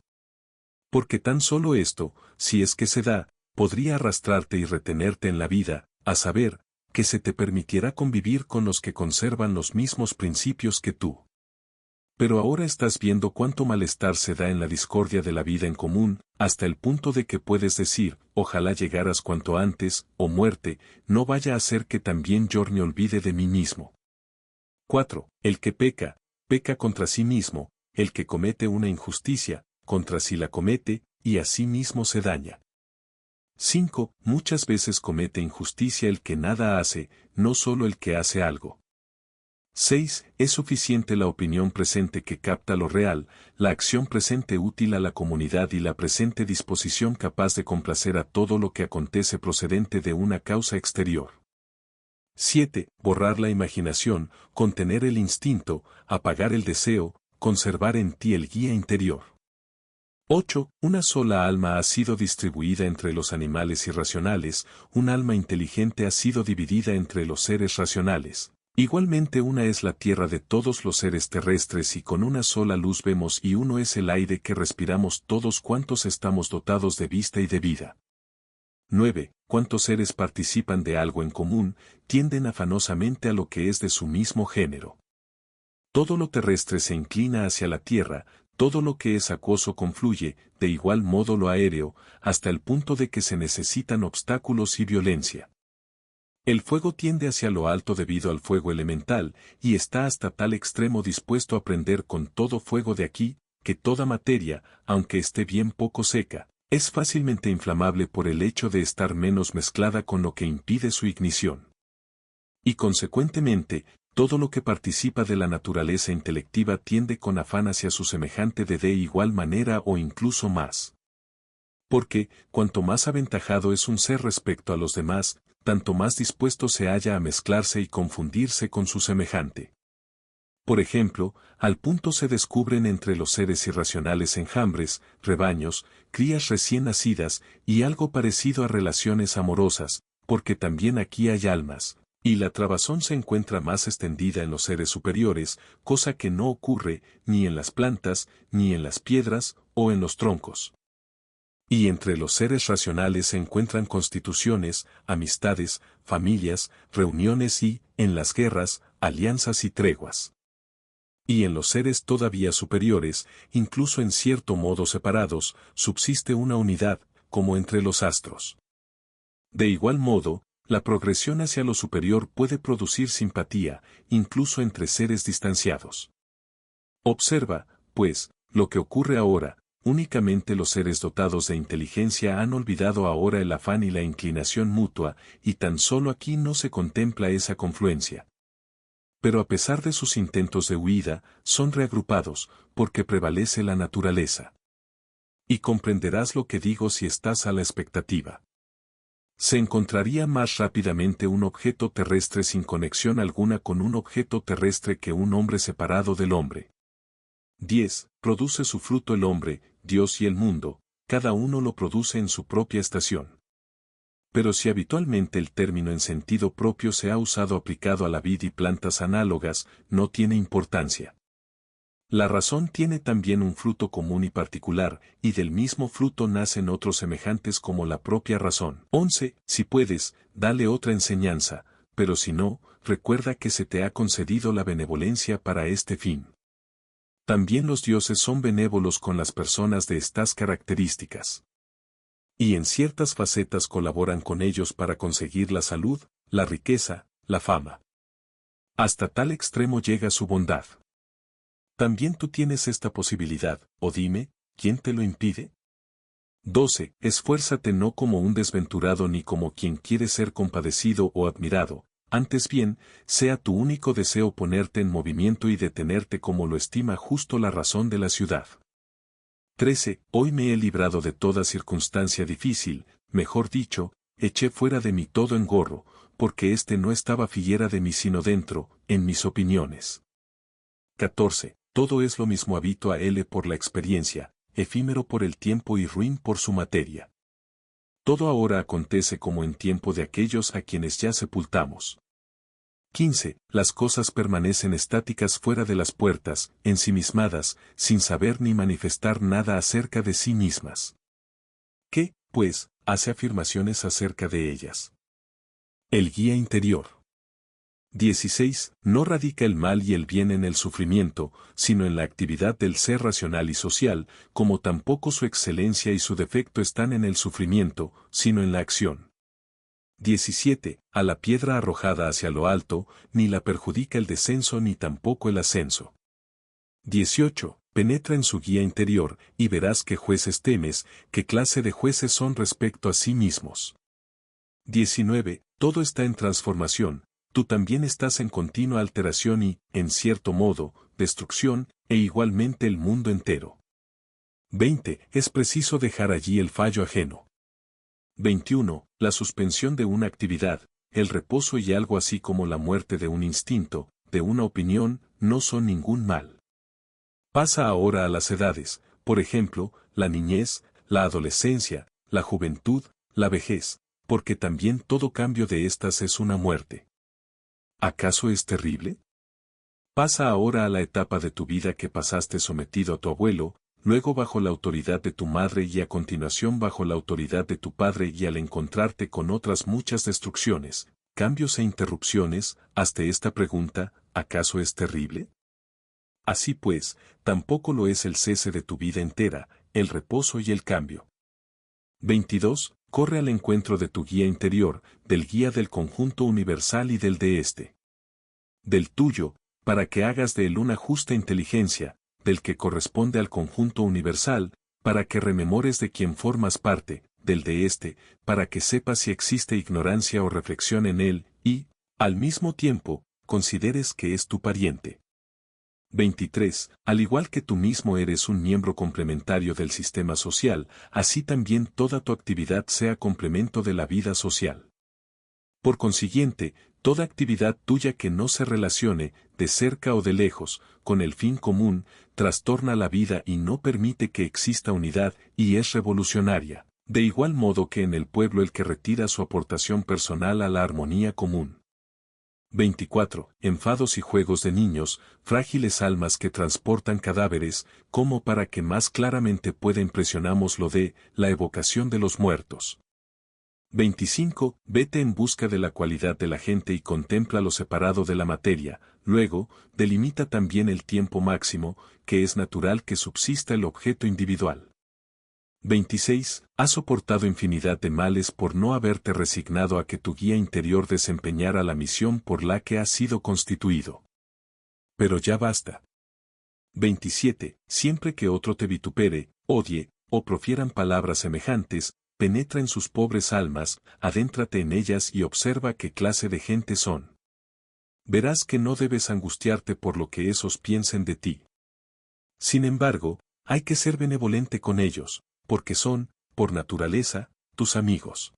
S1: Porque tan solo esto, si es que se da, podría arrastrarte y retenerte en la vida, a saber, que se te permitiera convivir con los que conservan los mismos principios que tú. Pero ahora estás viendo cuánto malestar se da en la discordia de la vida en común, hasta el punto de que puedes decir, ojalá llegaras cuanto antes, o muerte, no vaya a ser que también yo me olvide de mí mismo. 4. El que peca, peca contra sí mismo, el que comete una injusticia, contra sí la comete, y a sí mismo se daña. 5. Muchas veces comete injusticia el que nada hace, no solo el que hace algo. 6. Es suficiente la opinión presente que capta lo real, la acción presente útil a la comunidad y la presente disposición capaz de complacer a todo lo que acontece procedente de una causa exterior. 7. Borrar la imaginación, contener el instinto, apagar el deseo, conservar en ti el guía interior. 8. Una sola alma ha sido distribuida entre los animales irracionales, un alma inteligente ha sido dividida entre los seres racionales. Igualmente una es la tierra de todos los seres terrestres y con una sola luz vemos y uno es el aire que respiramos todos cuantos estamos dotados de vista y de vida. 9. Cuantos seres participan de algo en común, tienden afanosamente a lo que es de su mismo género. Todo lo terrestre se inclina hacia la tierra, todo lo que es acuoso confluye, de igual modo lo aéreo, hasta el punto de que se necesitan obstáculos y violencia. El fuego tiende hacia lo alto debido al fuego elemental, y está hasta tal extremo dispuesto a prender con todo fuego de aquí, que toda materia, aunque esté bien poco seca, es fácilmente inflamable por el hecho de estar menos mezclada con lo que impide su ignición. Y consecuentemente, todo lo que participa de la naturaleza intelectiva tiende con afán hacia su semejante de igual manera o incluso más. Porque, cuanto más aventajado es un ser respecto a los demás, tanto más dispuesto se halla a mezclarse y confundirse con su semejante. Por ejemplo, al punto se descubren entre los seres irracionales enjambres, rebaños, crías recién nacidas, y algo parecido a relaciones amorosas, porque también aquí hay almas, y la trabazón se encuentra más extendida en los seres superiores, cosa que no ocurre ni en las plantas, ni en las piedras, o en los troncos. Y entre los seres racionales se encuentran constituciones, amistades, familias, reuniones y, en las guerras, alianzas y treguas. Y en los seres todavía superiores, incluso en cierto modo separados, subsiste una unidad, como entre los astros. De igual modo, la progresión hacia lo superior puede producir simpatía, incluso entre seres distanciados. Observa, pues, lo que ocurre ahora. Únicamente los seres dotados de inteligencia han olvidado ahora el afán y la inclinación mutua, y tan solo aquí no se contempla esa confluencia. Pero a pesar de sus intentos de huida, son reagrupados, porque prevalece la naturaleza. Y comprenderás lo que digo si estás a la expectativa. Se encontraría más rápidamente un objeto terrestre sin conexión alguna con un objeto terrestre que un hombre separado del hombre. 10. Produce su fruto el hombre, Dios y el mundo, cada uno lo produce en su propia estación. Pero si habitualmente el término en sentido propio se ha usado aplicado a la vid y plantas análogas, no tiene importancia. La razón tiene también un fruto común y particular, y del mismo fruto nacen otros semejantes como la propia razón. 11. Si puedes, dale otra enseñanza, pero si no, recuerda que se te ha concedido la benevolencia para este fin. También los dioses son benévolos con las personas de estas características. Y en ciertas facetas colaboran con ellos para conseguir la salud, la riqueza, la fama. Hasta tal extremo llega su bondad. También tú tienes esta posibilidad, o dime, ¿quién te lo impide? 12. Esfuérzate no como un desventurado ni como quien quiere ser compadecido o admirado. Antes bien, sea tu único deseo ponerte en movimiento y detenerte como lo estima justo la razón de la ciudad. 13. Hoy me he librado de toda circunstancia difícil, mejor dicho, eché fuera de mí todo engorro, porque no estaba fillera de mí sino dentro, en mis opiniones. 14. Todo es lo mismo habito a él por la experiencia, efímero por el tiempo y ruin por su materia. Todo ahora acontece como en tiempo de aquellos a quienes ya sepultamos. 15. Las cosas permanecen estáticas fuera de las puertas, ensimismadas, sin saber ni manifestar nada acerca de sí mismas. ¿Qué, pues, hace afirmaciones acerca de ellas? El guía interior. 16. No radica el mal y el bien en el sufrimiento, sino en la actividad del ser racional y social, como tampoco su excelencia y su defecto están en el sufrimiento, sino en la acción. 17. A la piedra arrojada hacia lo alto, ni la perjudica el descenso ni tampoco el ascenso. 18. Penetra en su guía interior, y verás qué jueces temes, qué clase de jueces son respecto a sí mismos. 19. Todo está en transformación, tú también estás en continua alteración y, en cierto modo, destrucción, e igualmente el mundo entero. 20. Es preciso dejar allí el fallo ajeno. 21. La suspensión de una actividad, el reposo y algo así como la muerte de un instinto, de una opinión, no son ningún mal. Pasa ahora a las edades, por ejemplo, la niñez, la adolescencia, la juventud, la vejez, porque también todo cambio de estas es una muerte. ¿Acaso es terrible? Pasa ahora a la etapa de tu vida que pasaste sometido a tu abuelo, luego bajo la autoridad de tu madre y a continuación bajo la autoridad de tu padre y al encontrarte con otras muchas destrucciones, cambios e interrupciones, hazte esta pregunta, ¿acaso es terrible? Así pues, tampoco lo es el cese de tu vida entera, el reposo y el cambio. 22. corre al encuentro de tu guía interior, del guía del conjunto universal y del de este. Del tuyo, para que hagas de él una justa inteligencia, del que corresponde al conjunto universal, para que rememores de quien formas parte, del de este, para que sepas si existe ignorancia o reflexión en él, y, al mismo tiempo, consideres que es tu pariente. 23. Al igual que tú mismo eres un miembro complementario del sistema social, así también toda tu actividad sea complemento de la vida social. Por consiguiente, toda actividad tuya que no se relacione, de cerca o de lejos, con el fin común, trastorna la vida y no permite que exista unidad, y es revolucionaria, de igual modo que en el pueblo el que retira su aportación personal a la armonía común. 24. Enfados y juegos de niños, frágiles almas que transportan cadáveres, como para que más claramente pueda impresionamos lo de la evocación de los muertos. 25. Vete en busca de la cualidad de la gente y contempla lo separado de la materia, luego, delimita también el tiempo máximo, que es natural que subsista el objeto individual. 26. Has soportado infinidad de males por no haberte resignado a que tu guía interior desempeñara la misión por la que has sido constituido. Pero ya basta. 27. Siempre que otro te vitupere, odie, o profieran palabras semejantes, penetra en sus pobres almas, adéntrate en ellas y observa qué clase de gente son. Verás que no debes angustiarte por lo que esos piensen de ti. Sin embargo, hay que ser benevolente con ellos, porque son, por naturaleza, tus amigos.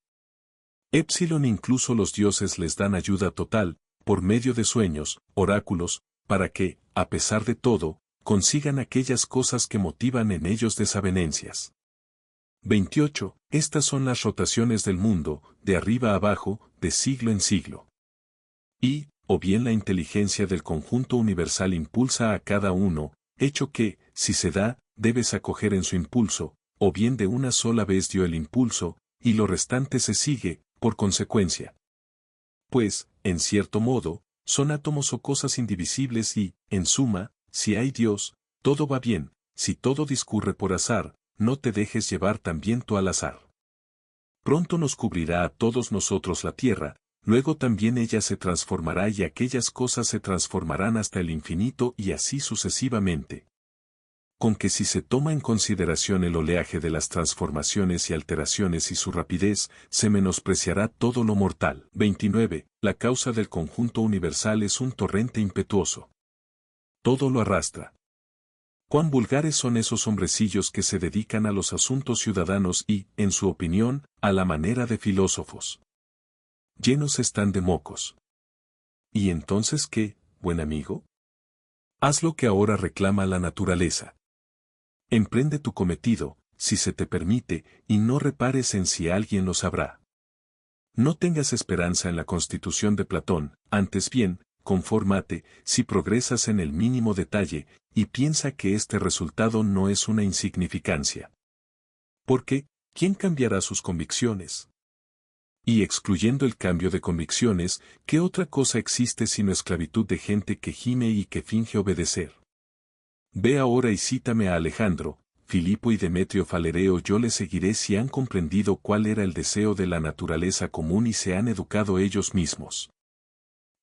S1: Épsilon incluso los dioses les dan ayuda total, por medio de sueños, oráculos, para que, a pesar de todo, consigan aquellas cosas que motivan en ellos desavenencias. 28. Estas son las rotaciones del mundo, de arriba a abajo, de siglo en siglo. Y, o bien la inteligencia del conjunto universal impulsa a cada uno, hecho que, si se da, debes acoger en su impulso, o bien de una sola vez dio el impulso, y lo restante se sigue, por consecuencia. Pues, en cierto modo, son átomos o cosas indivisibles y, en suma, si hay Dios, todo va bien, si todo discurre por azar, no te dejes llevar también tú al azar. Pronto nos cubrirá a todos nosotros la tierra, luego también ella se transformará y aquellas cosas se transformarán hasta el infinito y así sucesivamente. Con que si se toma en consideración el oleaje de las transformaciones y alteraciones y su rapidez, se menospreciará todo lo mortal. 29. La causa del conjunto universal es un torrente impetuoso. Todo lo arrastra. Cuán vulgares son esos hombrecillos que se dedican a los asuntos ciudadanos y, en su opinión, a la manera de filósofos. Llenos están de mocos. ¿Y entonces qué, buen amigo? Haz lo que ahora reclama la naturaleza. Emprende tu cometido, si se te permite, y no repares en si alguien lo sabrá. No tengas esperanza en la constitución de Platón, antes bien, confórmate, si progresas en el mínimo detalle, y piensa que este resultado no es una insignificancia. Porque, ¿quién cambiará sus convicciones? Y excluyendo el cambio de convicciones, ¿qué otra cosa existe sino esclavitud de gente que gime y que finge obedecer? Ve ahora y cítame a Alejandro, Filipo y Demetrio Falereo, yo les seguiré si han comprendido cuál era el deseo de la naturaleza común y se han educado ellos mismos.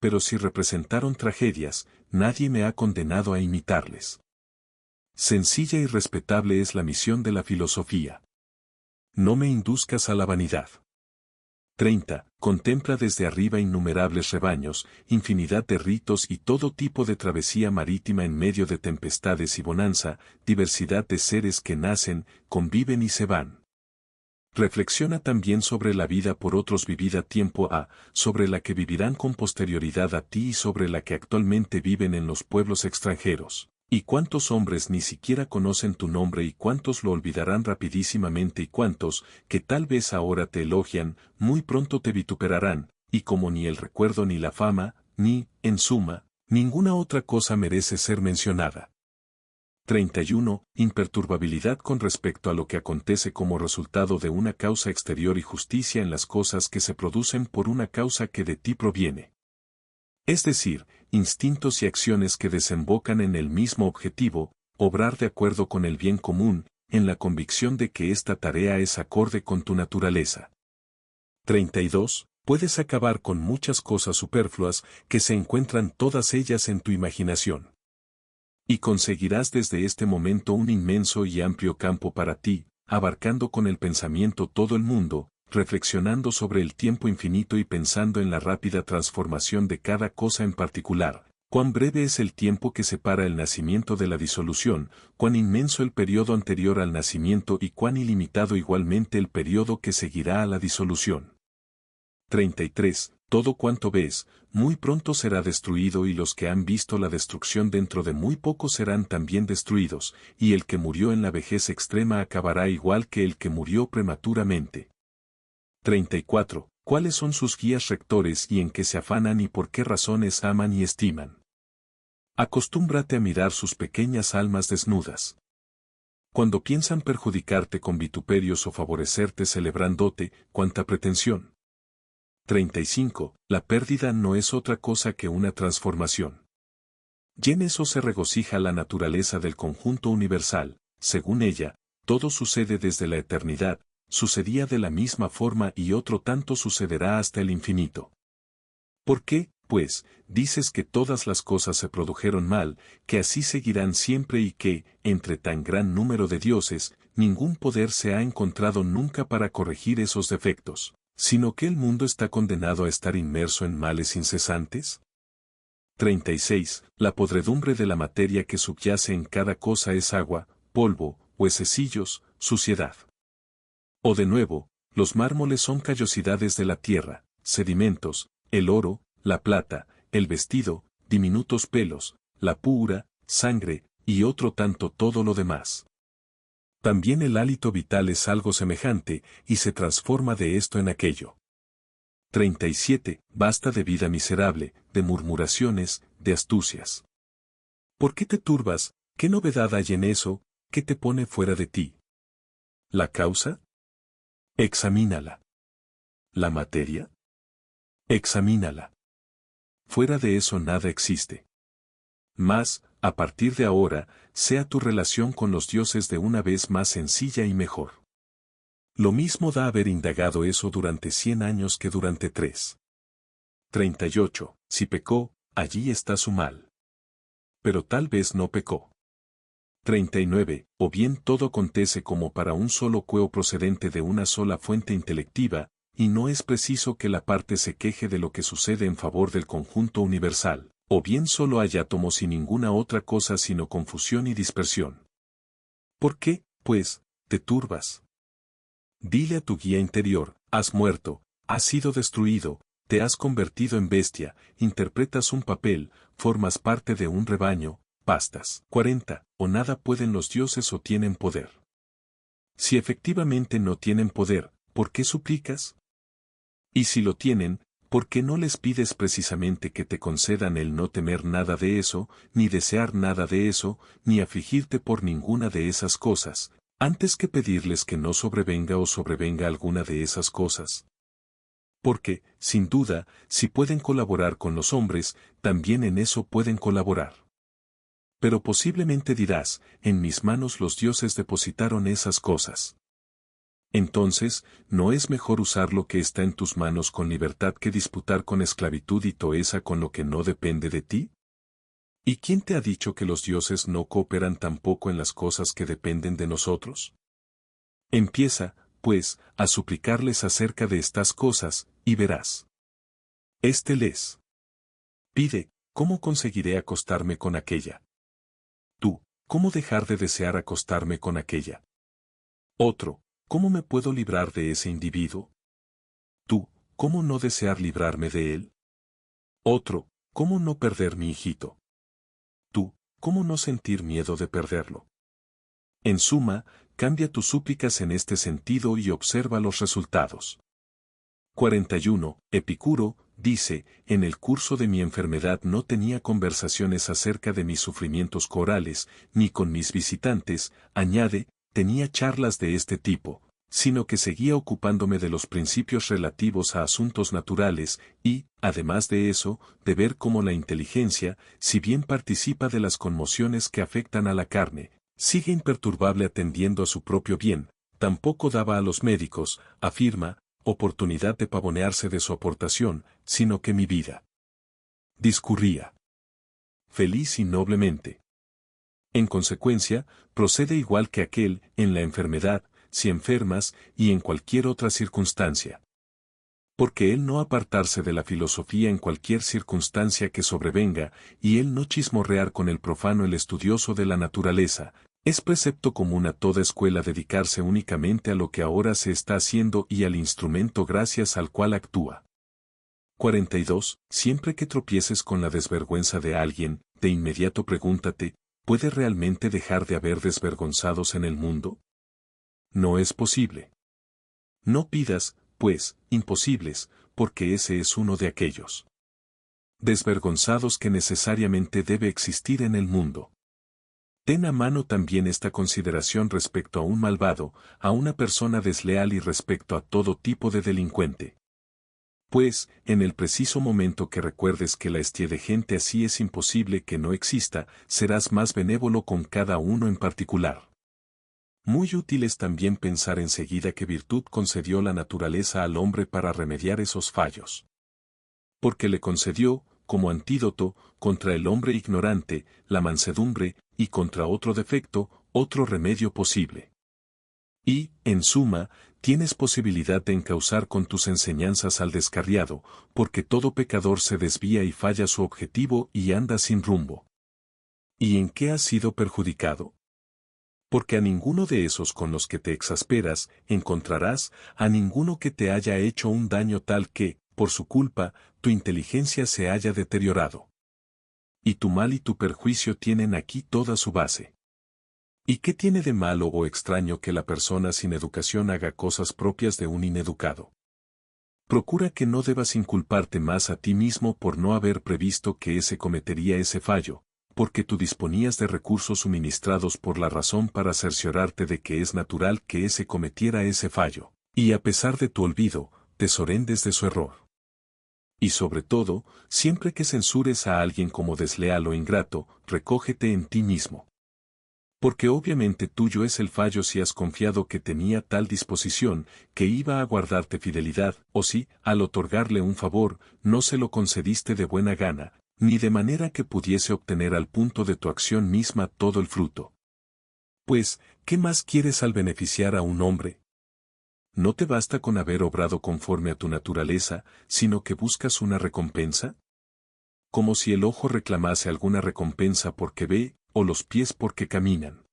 S1: Pero si representaron tragedias, nadie me ha condenado a imitarles. Sencilla y respetable es la misión de la filosofía. No me induzcas a la vanidad. 30. Contempla desde arriba innumerables rebaños, infinidad de ritos y todo tipo de travesía marítima en medio de tempestades y bonanza, diversidad de seres que nacen, conviven y se van. Reflexiona también sobre la vida por otros vivida tiempo a, sobre la que vivirán con posterioridad a ti y sobre la que actualmente viven en los pueblos extranjeros. ¿Y cuántos hombres ni siquiera conocen tu nombre y cuántos lo olvidarán rapidísimamente y cuántos, que tal vez ahora te elogian, muy pronto te vituperarán, y como ni el recuerdo ni la fama, ni, en suma, ninguna otra cosa merece ser mencionada? 31. Imperturbabilidad con respecto a lo que acontece como resultado de una causa exterior y justicia en las cosas que se producen por una causa que de ti proviene. Es decir, instintos y acciones que desembocan en el mismo objetivo, obrar de acuerdo con el bien común, en la convicción de que esta tarea es acorde con tu naturaleza. 32. Puedes acabar con muchas cosas superfluas que se encuentran todas ellas en tu imaginación. Y conseguirás desde este momento un inmenso y amplio campo para ti, abarcando con el pensamiento todo el mundo, reflexionando sobre el tiempo infinito y pensando en la rápida transformación de cada cosa en particular. Cuán breve es el tiempo que separa el nacimiento de la disolución, cuán inmenso el periodo anterior al nacimiento y cuán ilimitado igualmente el periodo que seguirá a la disolución. 33. Todo cuanto ves, muy pronto será destruido y los que han visto la destrucción dentro de muy poco serán también destruidos, y el que murió en la vejez extrema acabará igual que el que murió prematuramente. 34. ¿Cuáles son sus guías rectores y en qué se afanan y por qué razones aman y estiman? Acostúmbrate a mirar sus pequeñas almas desnudas. Cuando piensan perjudicarte con vituperios o favorecerte celebrándote, cuánta pretensión. 35. La pérdida no es otra cosa que una transformación. Y en eso se regocija la naturaleza del conjunto universal. Según ella, todo sucede desde la eternidad, sucedía de la misma forma y otro tanto sucederá hasta el infinito. ¿Por qué, pues, dices que todas las cosas se produjeron mal, que así seguirán siempre y que, entre tan gran número de dioses, ningún poder se ha encontrado nunca para corregir esos defectos, sino que el mundo está condenado a estar inmerso en males incesantes? 36. La podredumbre de la materia que subyace en cada cosa es agua, polvo, huesecillos, suciedad. O de nuevo, los mármoles son callosidades de la tierra, sedimentos, el oro, la plata, el vestido, diminutos pelos, la pura, sangre, y otro tanto todo lo demás. También el hálito vital es algo semejante, y se transforma de esto en aquello. 37. Basta de vida miserable, de murmuraciones, de astucias. ¿Por qué te turbas? ¿Qué novedad hay en eso? ¿Qué te pone fuera de ti? ¿La causa? Examínala. ¿La materia? Examínala. Fuera de eso nada existe. Mas, a partir de ahora, sea tu relación con los dioses de una vez más sencilla y mejor. Lo mismo da haber indagado eso durante 100 años que durante 3. 38. Si pecó, allí está su mal. Pero tal vez no pecó. 39. O bien todo acontece como para un solo cueo procedente de una sola fuente intelectiva, y no es preciso que la parte se queje de lo que sucede en favor del conjunto universal, o bien solo hay átomos y ninguna otra cosa sino confusión y dispersión. ¿Por qué, pues, te turbas? Dile a tu guía interior, has muerto, has sido destruido, te has convertido en bestia, interpretas un papel, formas parte de un rebaño, bastas. 40. O nada pueden los dioses o tienen poder. Si efectivamente no tienen poder, ¿por qué suplicas? Y si lo tienen, ¿por qué no les pides precisamente que te concedan el no temer nada de eso, ni desear nada de eso, ni afligirte por ninguna de esas cosas, antes que pedirles que no sobrevenga o sobrevenga alguna de esas cosas? Porque, sin duda, si pueden colaborar con los hombres, también en eso pueden colaborar. Pero posiblemente dirás, en mis manos los dioses depositaron esas cosas. Entonces, ¿no es mejor usar lo que está en tus manos con libertad que disputar con esclavitud y toeza con lo que no depende de ti? ¿Y quién te ha dicho que los dioses no cooperan tampoco en las cosas que dependen de nosotros? Empieza, pues, a suplicarles acerca de estas cosas, y verás. Este les pide, ¿cómo conseguiré acostarme con aquella? Tú, ¿cómo dejar de desear acostarme con aquella? Otro, ¿cómo me puedo librar de ese individuo? Tú, ¿cómo no desear librarme de él? Otro, ¿cómo no perder mi hijito? Tú, ¿cómo no sentir miedo de perderlo? En suma, cambia tus súplicas en este sentido y observa los resultados. 41. Epicuro, dice, en el curso de mi enfermedad no tenía conversaciones acerca de mis sufrimientos corales, ni con mis visitantes, añade, tenía charlas de este tipo, sino que seguía ocupándome de los principios relativos a asuntos naturales, y, además de eso, de ver cómo la inteligencia, si bien participa de las conmociones que afectan a la carne, sigue imperturbable atendiendo a su propio bien, tampoco daba a los médicos, afirma, oportunidad de pavonearse de su aportación, sino que mi vida discurría feliz y noblemente. En consecuencia, procede igual que aquel, en la enfermedad, si enfermas, y en cualquier otra circunstancia. Porque él no apartarse de la filosofía en cualquier circunstancia que sobrevenga, y él no chismorrear con el profano el estudioso de la naturaleza, es precepto común a toda escuela dedicarse únicamente a lo que ahora se está haciendo y al instrumento gracias al cual actúa. 42. Siempre que tropieces con la desvergüenza de alguien, de inmediato pregúntate, ¿puede realmente dejar de haber desvergonzados en el mundo? No es posible. No pidas, pues, imposibles, porque ese es uno de aquellos desvergonzados que necesariamente debe existir en el mundo. Ten a mano también esta consideración respecto a un malvado, a una persona desleal y respecto a todo tipo de delincuente. Pues, en el preciso momento que recuerdes que la estie de gente así es imposible que no exista, serás más benévolo con cada uno en particular. Muy útil es también pensar enseguida qué virtud concedió la naturaleza al hombre para remediar esos fallos. Porque le concedió, como antídoto, contra el hombre ignorante, la mansedumbre, y contra otro defecto, otro remedio posible. Y, en suma, tienes posibilidad de encauzar con tus enseñanzas al descarriado, porque todo pecador se desvía y falla su objetivo y anda sin rumbo. ¿Y en qué has sido perjudicado? Porque a ninguno de esos con los que te exasperas, encontrarás, a ninguno que te haya hecho un daño tal que, por su culpa, tu inteligencia se haya deteriorado. Y tu mal y tu perjuicio tienen aquí toda su base. ¿Y qué tiene de malo o extraño que la persona sin educación haga cosas propias de un ineducado? Procura que no debas inculparte más a ti mismo por no haber previsto que ese cometería ese fallo, porque tú disponías de recursos suministrados por la razón para cerciorarte de que es natural que ese cometiera ese fallo, y a pesar de tu olvido, te sorprendes de su error. Y sobre todo, siempre que censures a alguien como desleal o ingrato, recógete en ti mismo. Porque obviamente tuyo es el fallo si has confiado que tenía tal disposición, que iba a guardarte fidelidad, o si, al otorgarle un favor, no se lo concediste de buena gana, ni de manera que pudiese obtener al punto de tu acción misma todo el fruto. Pues, ¿qué más quieres al beneficiar a un hombre? ¿No te basta con haber obrado conforme a tu naturaleza, sino que buscas una recompensa? Como si el ojo reclamase alguna recompensa porque ve, o los pies porque caminan.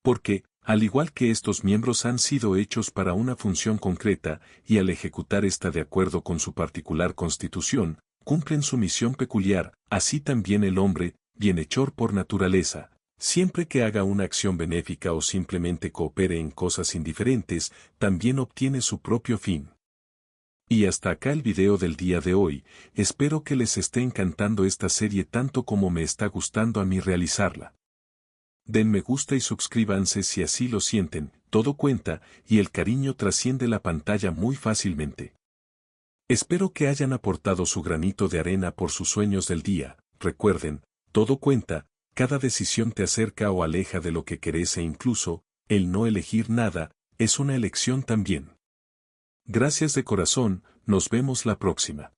S1: Porque, al igual que estos miembros han sido hechos para una función concreta, y al ejecutar esta de acuerdo con su particular constitución, cumplen su misión peculiar, así también el hombre, bienhechor por naturaleza, siempre que haga una acción benéfica o simplemente coopere en cosas indiferentes, también obtiene su propio fin. Y hasta acá el video del día de hoy, espero que les esté encantando esta serie tanto como me está gustando a mí realizarla. Den me gusta y suscríbanse si así lo sienten, todo cuenta, y el cariño trasciende la pantalla muy fácilmente. Espero que hayan aportado su granito de arena por sus sueños del día, recuerden, todo cuenta, cada decisión te acerca o aleja de lo que querés e incluso, el no elegir nada, es una elección también. Gracias de corazón, nos vemos la próxima.